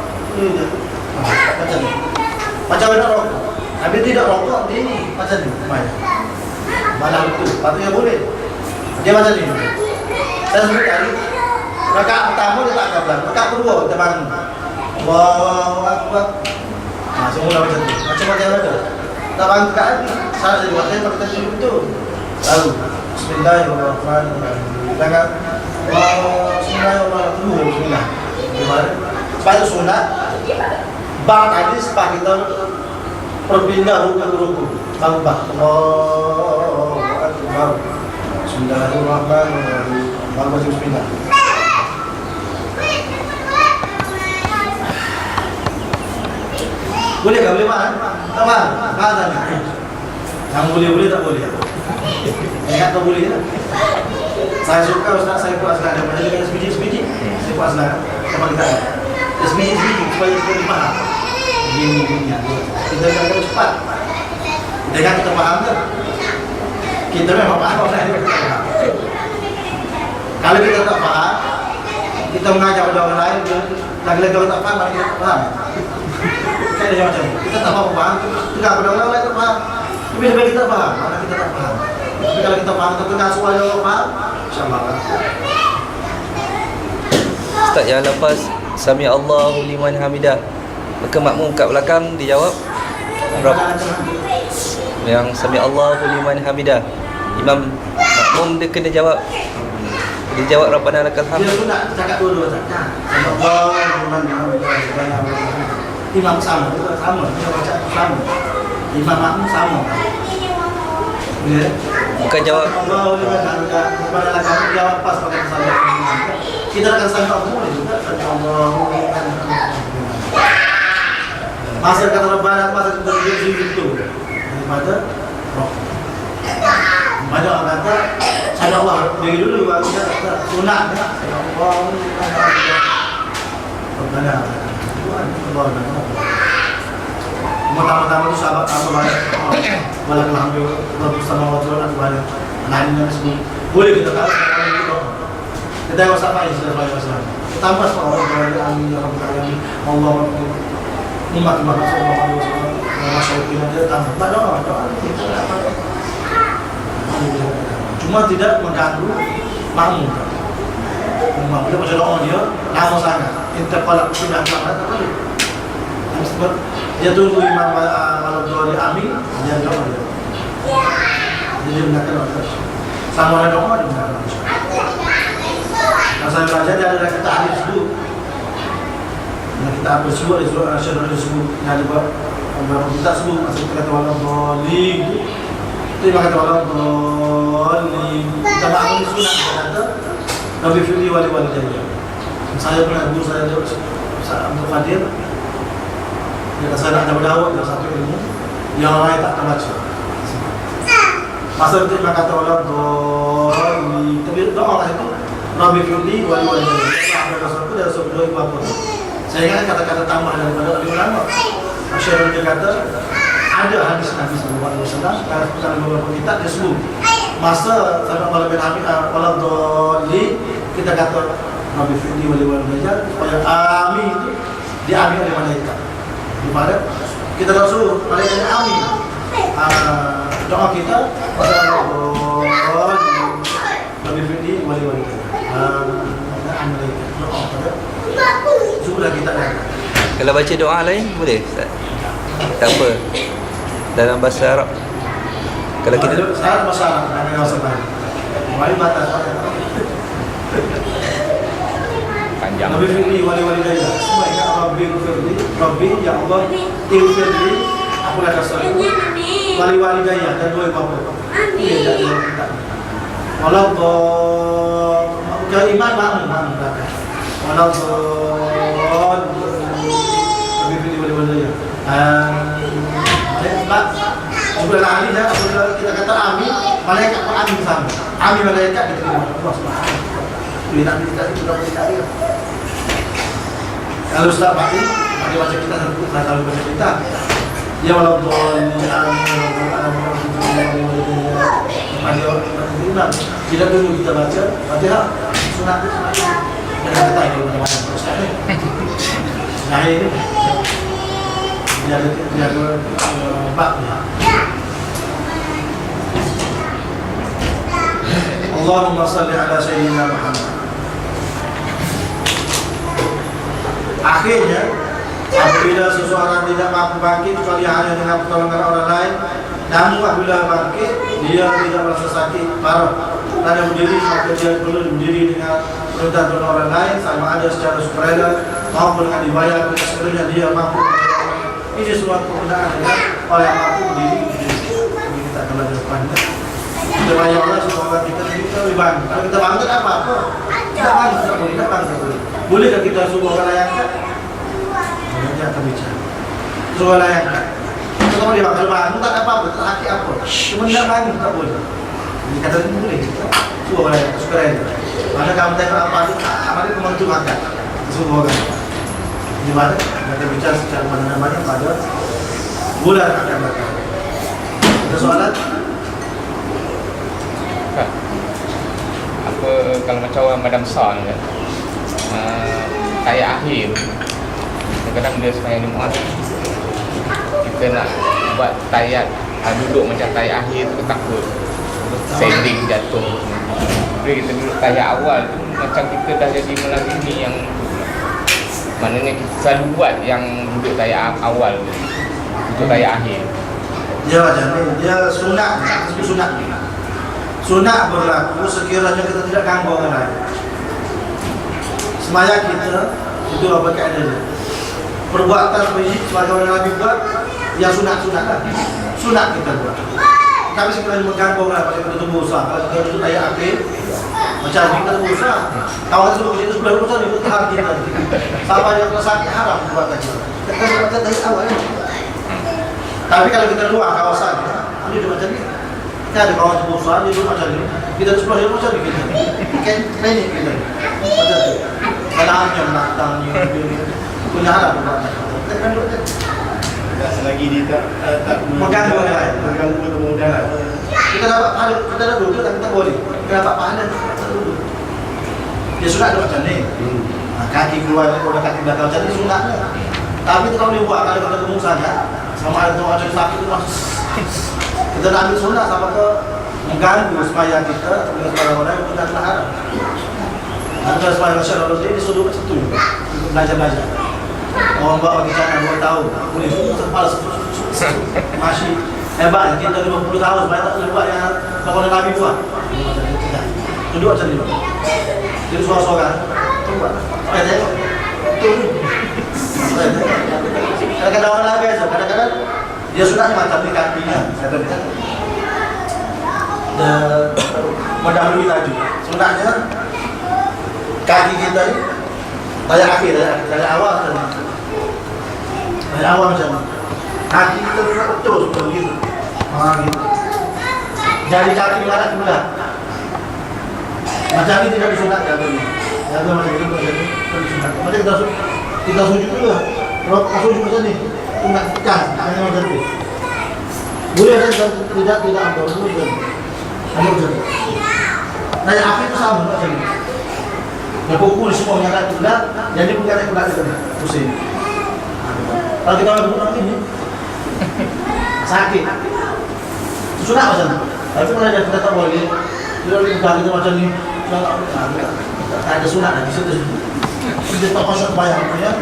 macam ni, macam mana rokok. Tapi tidak rokok, berdiri macam ni, malah betul, patutnya boleh. Dia macam ni. Saya sebut tadi, rakaat pertama dia tak kablan, rakaat kedua kita bangun. Allahu Akbar. Nah, semula macam tu. Macam ada. Tak bangun dekat hati. Salah saya buat saya pakai tajwid betul. Lalu Bismillahirrahmanirrahim. Jangan Bismillahirrahmanirrahim. Bismillah. Gimana? Sebab itu sunat. Bang tadi sebab kita berpindah rukun ke rukun. Bang. Allahu Akbar. Bismillahirrahmanirrahim. Bang baca bismillah. Boleh tak? Boleh faham? Tak faham? Faham tak ni? Yang boleh tak boleh? Ingat tak boleh tak? Saya suka Ustaz, saya buat selada. Macam dia kata sebiji-sebiji, saya buat selada. Sama kita ada. Sebiji-sebiji supaya kita faham. Gini. Kita kena cepat. Dengan kita faham tak? Kita memang faham apa yang kita faham. Kalau kita tak faham, kita mengajak pada orang lain, lagi-lagi orang tak faham, kita tak faham. Kan dia macam ni. Kita tak faham, tegak pada orang lain tak faham. Tapi lebih kita faham, mana kita tak faham. Tapi kalau kita faham, kita tengah suara orang faham, insyaAllah. Ustaz, yang lepas Sami Allahu liman hamidah, maka makmum kat belakang dijawab yang Sami Allahu liman hamidah, imam makmum dia kena jawab. Dia jawab Rabbana lakal hamd. Dia tu nak cakap dua-dua tak? Allah imam sama, dia baca sama. Imam makmum sama. Ya. Bukan jawab Allah Rabbana lakal hamd, jawab pas pakai salam. Kita akan sangka boleh juga Allah. Masa kata Rabbana, masa kita berdiri itu daripada roh. Pada orang kata ada Allah dari dulu baru kita sunat kan. Allah pertama-tama tu sahabat apa banyak malah alhamdulillah Rabb sama wa ta'ala banyak lainnya semua boleh kita tahu sekarang itu kita harus apa yang sudah selesai tambah orang berada amin ya rabbal alamin Allah nikmat sallallahu alaihi wasallam masyaallah dia tambah doa kita apa cuma tidak mengganggu makmum. Dia macam doa dia lama sangat. Interpolak sudah sangat tak boleh. Sebab dia tunggu imam malam doa dia amin, dia doa dia. Dia mengatakan doa. Sama ada doa dia mengatakan. Kalau saya belajar dia ada kita alif dulu. Kita apa sebut dia suruh asyhadu an sebut ada beberapa kita sebut masuk kata wala dhalin. Itu yang kata wala dhalin. Kita maklum di sunat kata Nabi Fili wali-wali jaya. Saya pernah guru saya Abdul Qadir. Dia kata saya nak ada berdawat dalam satu ilmu yang orang lain tak akan baca. Masa itu dia kata wala dhalin. Tapi doa kat situ Nabi Fili wali-wali jaya. Apa kata itu dia sebut dua apa. Saya ingat kata-kata tambah daripada ulama. Masyarakat dia kata ada hadis Nabi sallallahu alaihi wasallam dalam beberapa kitab dia sebut masa sampai malam bin Hamid malam doli kita kata Nabi Fidi wali Najar supaya amin itu diambil oleh malaikat. Di mana kita tak suruh malaikat amin. Doa kita Nabi Fidi wali Najar. Malaikat doa pada sudah kita dah. Kalau baca doa lain boleh Ustaz? Tak apa. Dalam bahasa Arab. Kalau kita saya masalah dengan bahasa lain. Wali batas Panjang. Nabi Firli wali-wali daya. Semua ingat Rabbi Firli, Rabbi ya Allah, Firli, aku dah kasih. Wali-wali daya dan dua bapa. Iya dah dia minta. Walau ke iman makmum belakang. Walau Nabi Firli wali-wali daya. Sebab sudah ahli dah, sudah kita kata amin, malaikat pun amin sama. Amin malaikat diterima Allah Subhanahu. Ini nak kita sudah berkali. Kalau Ustaz mati baca kita tak tahu baca kita. Ya walaupun tidak dulu kita baca Fatihah sunat. Jangan kata ini macam-macam Ustaz ni. Nah ini dia babnya. Allahumma salli ala sayyidina Muhammad. Akhirnya apabila seseorang tidak mampu bangkit kecuali hanya dengan pertolongan orang lain, namun apabila bangkit dia tidak merasa sakit parah dan berdiri, maka dia perlu berdiri dengan perintah orang lain sama ada secara sukarela maupun dengan dibayar sekiranya dia mampu. Ini suatu penggunaan dengan orang yang mampu berdiri. Ini kita akan belajar panjang. Kita bayar Allah semoga kita lebih bangkit. Kalau kita bangkit apa-apa kita bangkit, tak boleh, tak bangkit boleh. Bolehkah kita suruh orang layangkan? Dia akan bicara suruh orang layangkan. Kita boleh kalau bangun tak ada apa-apa, tak sakit apa. Cuma tak bangun, tak boleh. Ini kata ini boleh. Suruh orang layangkan, suka rela. Mana kamu tengok apa itu, mana kamu itu makan. Suruh orang. Di mana? Kita bicara secara mana-mana pada bulan akan datang. Ada soalan? Apa kalau macam orang Madam Sa ni kan, tayat akhir kadang-kadang dia sepanjang Jumaat kita nak buat tayat duduk macam tayat akhir tu takut sending jatuh. Jadi kita duduk tayat awal tu macam kita dah jadi melazimi yang maknanya kita selalu buat yang duduk tayat awal tu, duduk tayat akhir. Dia macam ni, dia sunat, sebut sunat. Sunat berlaku sekiranya kita tidak ganggu orang lain. Semaya kita itu apa keadaannya. Perbuatan wajib sebagai orang Nabi buat yang sunat-sunat lah. Sunat kita buat. Tapi sekiranya mengganggu orang lain, kita tunggu usaha. Kalau kita duduk ayat akhir macam ni kita tunggu usaha. Kawan kita begitu sebelah usaha ni kita tahan kita. Sama yang sakit haram buat kita. Kita buat dari awal. Tapi kalau kita luar kawasan, ini cuma macam ni. Kita ada kawan sebuah dia duduk macam ni. Kita sebelah dia macam ni kita. Kan klinik kita. Macam tu. Kalau hanya menantang ni punya harap buat. Kita kan duduk kan. Selagi dia tak Mengganggu orang lain. mengganggu kemudahan. Kita dapat pahala, kita dah duduk tapi tak boleh. Kita dapat pahala tak duduk. Dia sunat ada macam ni. Kaki keluar dari kaki belakang macam ni sunatnya. Tapi kita boleh buat kalau kita gemuk saja. Sama ada tu macam sakit tu masuk. Kita nak ambil sunat sama ke mengganggu supaya kita dengan sembarang orang yang tidak haram. Ada sembarang masyarakat ini disuruh macam tu untuk belajar-belajar. Orang bawa kita nak 2 tahun, boleh terpala masih hebat. Kita 50 tahun supaya tak boleh buat yang bawa Nabi buat. Duduk macam ni. Jadi suara-suara buat. Supaya tengok. Kadang-kadang orang lain biasa, kadang-kadang dia sunatnya macam ni kakinya. Saya kata mendahului tadi. Sunatnya kaki kita ni tayar akhir, tayar awal tadi. Tayar awal macam ni. Kaki kita sunat betul seperti begitu. Gitu. Jari kaki mana sebelah. Macam ni tidak disunat jatuhnya. Jatuh macam itu macam ni disunat. Macam kita sujud dulu. Kalau sujud macam ni. Sunat pecah, hanya macam tu. Boleh kan tidak ambil dulu kan. Ayo jadi. Nah, yang api itu sama macam ini. Yang kumpul semua yang ada kuda, jadi bukan ada kuda itu pusing. Kalau kita orang ini sakit, susah macam tu. Tapi kalau ada kita tak boleh, kita boleh buka kita macam ni. Ada sunat di situ. Kita tak kosong bayar punya,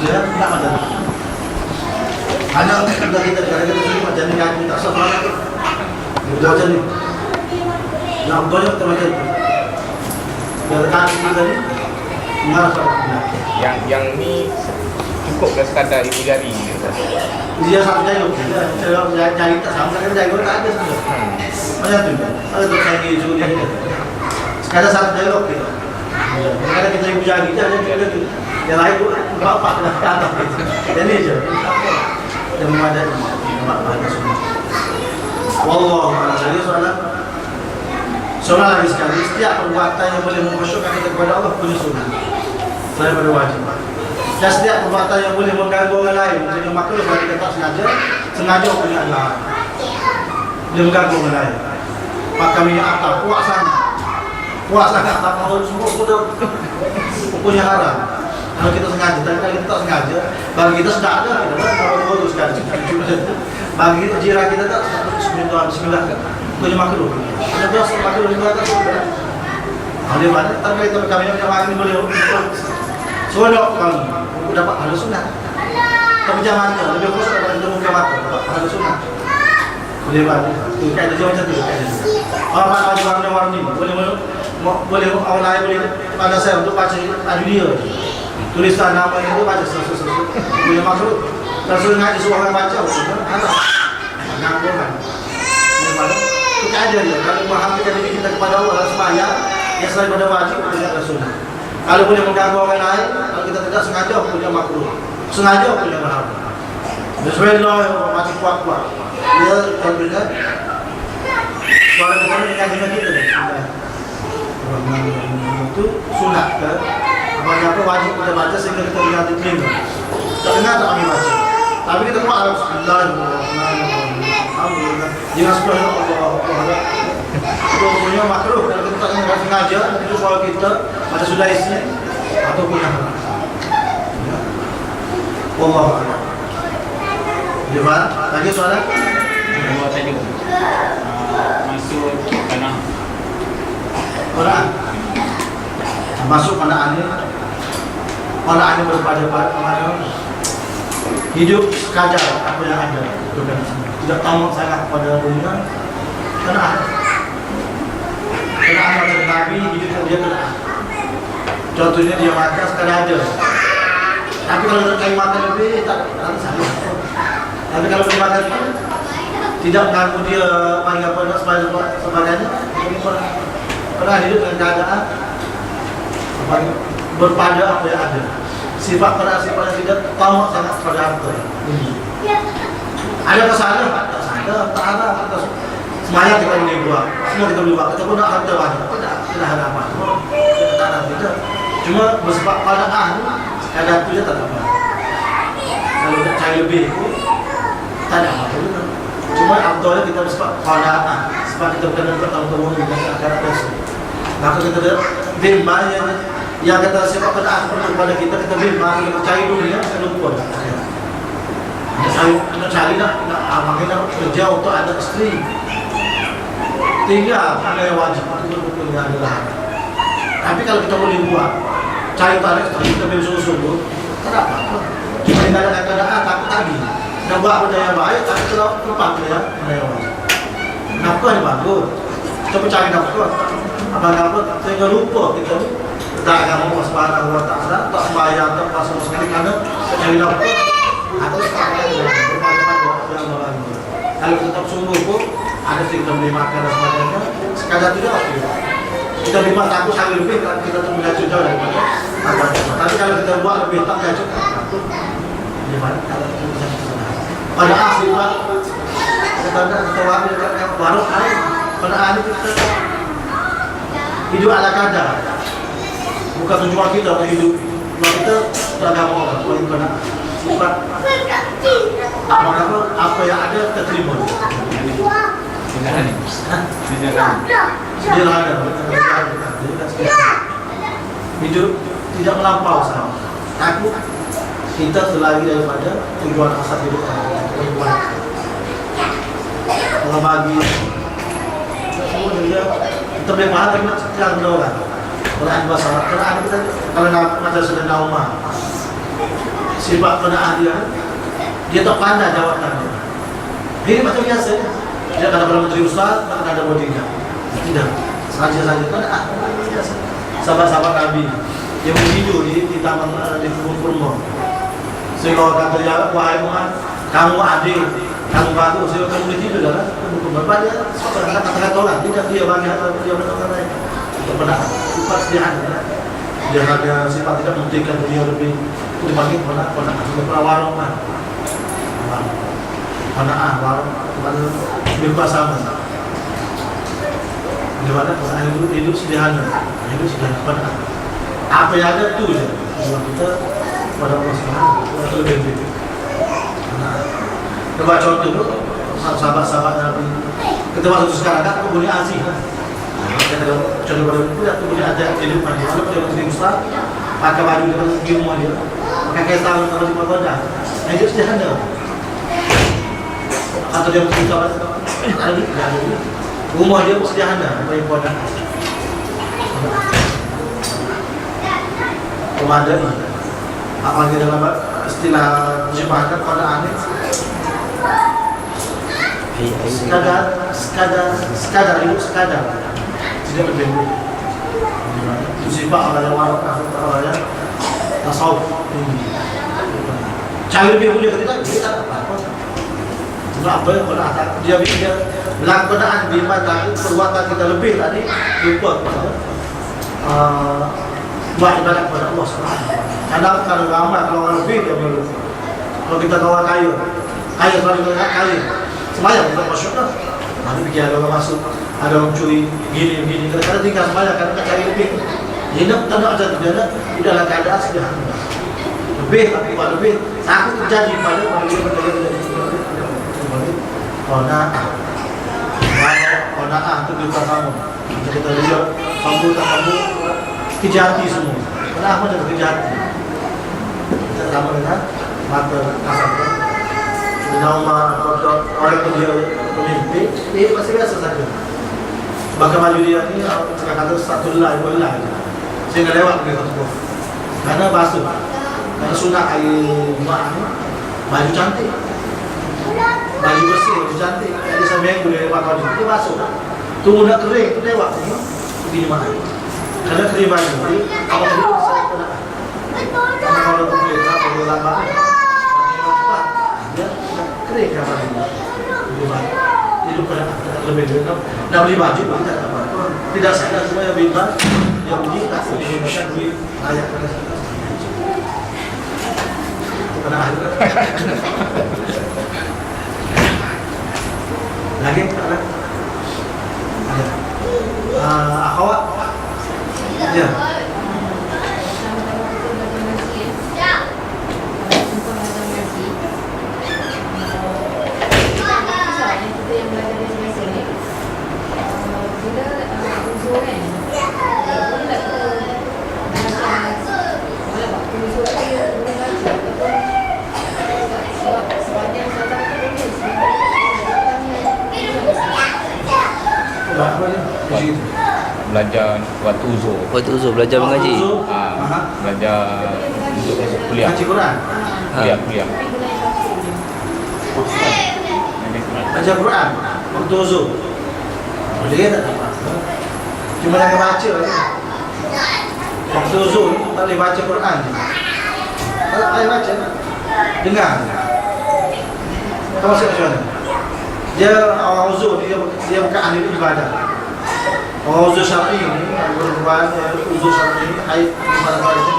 dia tak macam tu. Hanya kita kadang-kadang sini macam ni kaki tak sempat. Dia macam ni. Yang banyak macam tu. Dari kaki kita ni marah sangat. Yang ni cukup ke sekadar ibu jari ni, Ustaz? Dia satu jago. Dia jari tak sama dengan jago tak ada semua. Macam tu. Ada tu saya ni juga dia. Sekadar satu jago kita. Kadang kita ibu jari dia tu. Yang lain tu bapak kena kata. Jadi je. Dia memadai bapak semua. Wallahu a'lam. Jadi soalan lagi sekali, setiap perbuatan yang boleh mengkhusyukkan kita kepada Allah punya sunnah selain pada wajib. Dan setiap perbuatan yang boleh mengganggu orang lain, misalnya makhluk kalau kita tak sengaja punya Allah. Dia mengganggu orang lain. Maka minyak atal, puas sangat tak mahu semua sudah punya haram. Kalau kita sengaja, tapi kalau kita tak sengaja, bagi kita sudah ada, kita tak tahu sekali. Bagi kita jiran kita tak bismillah kan. Punya makhluk. Ada dosa makhluk juga tak sudah. Ada mana? Tapi kalau kami yang makan boleh sudah kami dapat harus sunat. Tapi jangan lebih khusus daripada itu muka mata harus sunat. Boleh mana? Tu kaedah dia macam tu kaedah. Orang warna-warni boleh orang lain boleh pada saya untuk baca adu dia. Tulisan nama itu baca sesuatu. Boleh makhluk. Kalau ngaji suruh orang baca, ada. Ngangguran. Mana? Itu kaedah dia. Kalau menghampirkan diri kita kepada Allah sembahyang, yang selain pada wajib tidak ada sunnah. Kalau boleh mengganggu orang lain, kalau kita tidak sengaja punya makruh, sengaja punya haram. Bismillah, masih kuat-kuat. Dia kalau tidak, suara kita ni dengan kita ni. Itu sunnah ke? Apa-apa wajib kita baca sehingga kita dengar di telinga. Tak dengar tak kami baca. Tapi kita buat Bismillahirrahmanirrahim. Alhamdulillah. Jangan sebelah Allah. Itu punya makruh. Kalau kita tak sengaja, itu kalau kita ada sudah isi atau punya haram. Wallahu a'lam. Dewan, lagi soalan? Dua tadi masuk tanah Quran. Masuk pada ini berpada hidup sekadar apa yang ada, tidak tamak sangat pada dunia. Kenaan pada Nabi hidup dia kenaan. Contohnya dia makan sekadar ada. Tapi kalau terkait makan lebih tak salah. Tapi kalau dia makan tidak mengganggu dia panggil apa sebagainya, pernah hidup dengan keadaan berpada apa yang ada. Sifat yang tidak tamak sangat pada harta. Ada kesalahan, tak sadar, tak ada. Semuanya kita boleh buat, semua kita boleh buat. Kita pun nak harta wajib, tidak ada apa. Kita tak ada tidak. Cuma bersifat pada ada tu je tak apa. Kalau nak cari lebih pun tak ada apa juga. Cuma abdulnya kita bersifat pada sebab kita berkenaan bertahun-tahun dengan akhirat besok. Maka kita bimbang yang kata sifat pada perlu kepada kita bimbang kita cari dunia kita lupa. Kita cari nak makin kerja untuk ada isteri. Tinggal ada yang wajib itu adalah. Tapi kalau kita boleh buat cari tarik kita boleh sungguh-sungguh tak ada apa-apa. Cuma tidak ada keadaan takut tadi. Nak buat benda yang baik tapi kalau lupa ya benda yang wajib. Nafkah ni bagus. Kita cari nafkah. Apa-apa sehingga lupa kita tak akan Allah Subhanahu wa taala tak sembahyang tak puasa sekali kerana cari nafkah atau bermacam-macam doa yang lain. Kalau kita tak sungguh pun ada kita boleh makan dan sebagainya sekadar tidak okey. Kita memang takut sekali lebih kalau kita tu mengacu jauh daripada apa. Tapi kalau kita buat lebih tak mengacu takut. Di mana kalau kita bisa pada asli Pak kita wajib baru air pada ahli kita hidup ala kadar. Bukan tujuan kita untuk hidup. Tujuan kita untuk agama Allah. Tujuan kita nak sifat apa yang ada kita terima. Silakan. Hah? Silakan. Dia ada, hidup tidak melampau sama. Takut kita terlari daripada tujuan asal hidup kalau bagi semua dia kita boleh faham tapi nak sekian benda orang. Quran bahasa Quran kita kalau nak macam sudah Naumah sifat penaan dia tak pandai jawabannya. Ini macam biasa dia kadang-kadang menteri ustaz, kadang-kadang ada bodyguard. Tidak, saja-saja penaan biasa. Sahabat-sahabat Nabi yang tidur di taman di kurma. Sehingga orang kata ya, wahai Muhammad, kamu adil, kamu bagus, sehingga kamu boleh tidur dalam kurma. Dia kata-kata orang, tidak dia bagi dia orang lain. Untuk penaan, sifat sederhana. Dia ada sifat tidak memberikan dia lebih itu dipanggil penaan. Sebenarnya warung kan, penaan warung, bebas sama. Di mana orang hidup sederhana, hidup sederhana penaan. Apa yang ada tu je. Kalau kita pada Allah SWT lebih. Coba contoh tu, sahabat-sahabat Nabi. Kita masuk sekarang kan, aku boleh aziz kan. Kita contoh pada itu, aku boleh ada kehidupan dia. Kalau dia menteri ustaz, pakai baju dia, pergi rumah dia, pakai kereta kalau di Magoda. Hidup sederhana. Atau dia menteri ustaz, rumah dia pun sederhana, pakai Magoda. Memadai apalagi dalam istilah terjemahkan pada aneh sekadar hidup sekadar tidak lebih itu sifat orang yang warak orang yang tasawuf tinggi cari lebih mulia ketika dia tak apa-apa apa yang dia melakukan di mata perbuatan kita lebih tadi lupa buat ibadat kepada Allah SWT. Kadang ramai kalau orang lebih dia boleh. Kalau kita kawan kaya selalu kita kaya. Semayang kita masyarakat. Nanti fikir ada orang masuk, ada orang curi gini. Kadang-kadang tinggal semayang kadang cari lebih. Hidup tak ada ajar tidak di dalam keadaan sederhana. Lebih tapi buat lebih. Takut terjadi pada Qanaah itu kita sama. Kita lihat kamu kejati semua. Kenapa jadi kejati? Kita sama dengan mata kasar. Nama orang yang dia memimpin, ini masih biasa saja. Bahkan maju dia ni, kita kata satu helai, dua helai. Sehingga lewat dia satu. Karena basuh, karena sunat air mak ni, baju cantik, baju bersih, baju cantik. Jadi seminggu dia lewat baju, dia basuh. Tunggu nak kering, lewat ni, pergi mana? Karena terima ini, kalau dia saya kena. Kalau boleh, kalau lama, dia kering apa ini? Hidup pada lebih dari nak beli baju pun tak apa. Tidak sadar semua yang bebas, yang bunyi tak menggunakan duit layak pada saya. Kena ada. Lagi ada. Akhwat. Ya. Belajar waktu uzur. Waktu uzur belajar mengaji. Belajar untuk kuliah. Ngaji Quran. Kuliah. Baca Quran waktu uzur. Boleh tak apa? Cuma nak baca je. Waktu uzur tak boleh baca Quran. Tak boleh baca. Dengar. Kau maksud macam mana? Dia orang uzur dia bukan ahli ibadah. Orang uzur syar'i ni, berbuat uzur syar'i ni, dia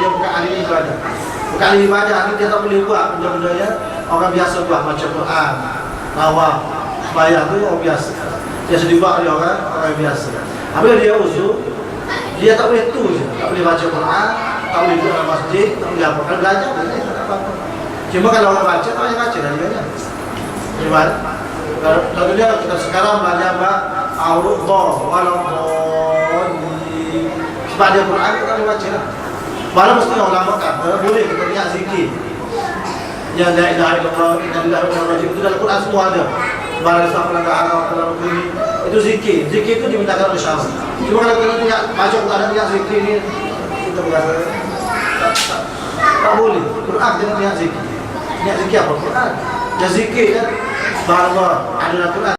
bukan ahli ibadah. Bukan ahli ibadah ni dia tak boleh buat benda-benda yang orang biasa buat macam Quran, nawaf, bayar tu orang biasa. Dia sedih buat oleh orang biasa. Apabila dia uzur, dia tak boleh tu je, tak boleh baca Quran, tak boleh duduk dalam masjid, tak boleh apa. Kalau belajar boleh, tak apa-apa. Cuma kalau orang baca, tak boleh baca dan dia kan. Lalu dia kita sekarang belajar Ar-Rahman Waladhdallin. Sebab dia Quran kita boleh baca. Malah mesti ulama kata boleh kita niat zikir. Yang la ilaha illallah, inna lillahi wa inna ilaihi raji'un itu dalam Quran semua ada. Barang siapa yang ada itu zikir. Zikir itu dimintakan oleh syarat. Cuma kalau kita niat baca Quran dan niat zikir ni kita berkata tak boleh. Quran jangan niat zikir. Niat zikir apa Quran? Ya zikir kan. Bahawa ada dalam Quran.